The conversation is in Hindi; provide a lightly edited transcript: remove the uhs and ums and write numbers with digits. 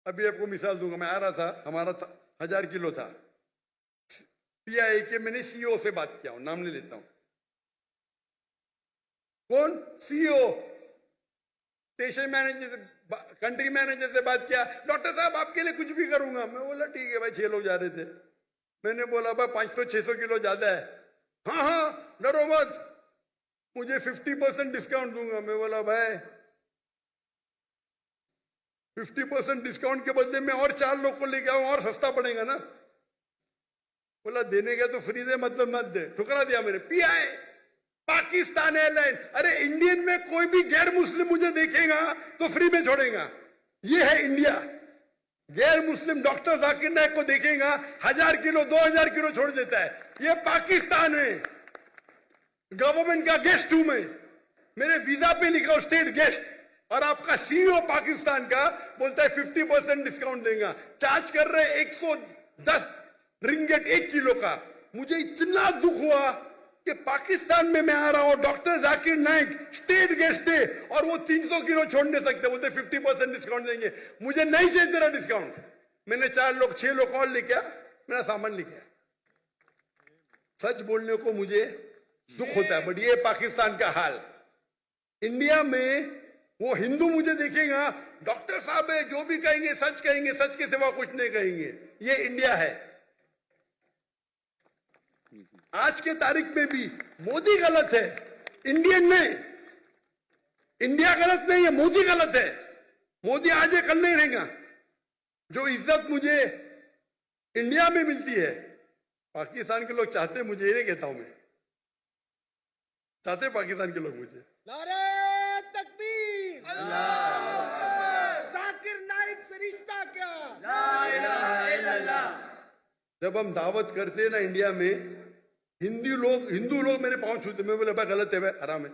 अभी आपको मिसाल दूंगा, मैं आ रहा था, हमारा 1000 किलो था, पीआई के मैंने सीईओ से बात किया हूं, नाम नहीं लेता हूं, कौन CEO, station manager, country manager से बात किया, डॉक्टर साहब आपके लिए कुछ भी करूंगा। मैं बोला ठीक है भाई, 6 लोग जा रहे थे, मैंने बोला भाई 500-600 किलो ज्यादा है, हाँ हाँ डरो मत, मुझे 50% डिस्काउंट दूंगा। मैं बोला भाई 50% डिस्काउंट के बदले में और 4 लोग को लेके आऊं और सस्ता पड़ेगा ना। बोला देने का तो फ्री दे, मतलब मत दे, ठुकरा दिया मैंने। पीआई पाकिस्तान एयरलाइन, अरे इंडियन में कोई भी गैर मुस्लिम मुझे देखेगा तो फ्री में छोड़ेगा, ये है इंडिया। गैर मुस्लिम डॉक्टर जाकिर नाइक को देखेगा 1000 किलो 2000 किलो छोड़ देता है, ये पाकिस्तान है। गवर्नमेंट का गेस्ट हूं मैं, मेरे वीजा पे लिखा स्टेट गेस्ट, और आपका सीईओ पाकिस्तान का बोलता है 50% डिस्काउंट देगा, चार्ज कर रहे 110 रिंगेट 1 किलो का। मुझे इतना दुख हुआ कि पाकिस्तान में मैं आ रहा हूं, doctor Zakir Naik state guest है, और वो 300 किलो छोड़ नहीं सकते, बोलते 50% डिस्काउंट देंगे। मुझे नहीं चाहिए तेरा डिस्काउंट। मैंने 6 लोग और लेके मेरा सामान लेके। सच बोलने को मुझे दुख होता है, बट ये पाकिस्तान का हाल। इंडिया में वो हिंदू मुझे देखेगा, डॉक्टर साहब है, जो भी कहेंगे सच कहेंगे, सच के सिवा कुछ नहीं कहेंगे, ये इंडिया है। आज के तारीख में भी मोदी गलत है, इंडियन नहीं। इंडिया गलत नहीं है, मोदी गलत है। मोदी आज कल नहीं रहेगा। जो इज्जत मुझे इंडिया में मिलती है, पाकिस्तान के लोग चाहते, मुझे ये कहता हूं मैं, चाहते पाकिस्तान के लोग मुझे। नारे तकबीर, अल्लाह अकबर, जाकिर नाइक से रिश्ता क्या, ला इलाहा इल्लल्लाह। जब हम दावत करते हैं ना इंडिया में, हिंदू लोग मेरे पांव छूते, मैं बोले भाई गलत है, भाई हराम है।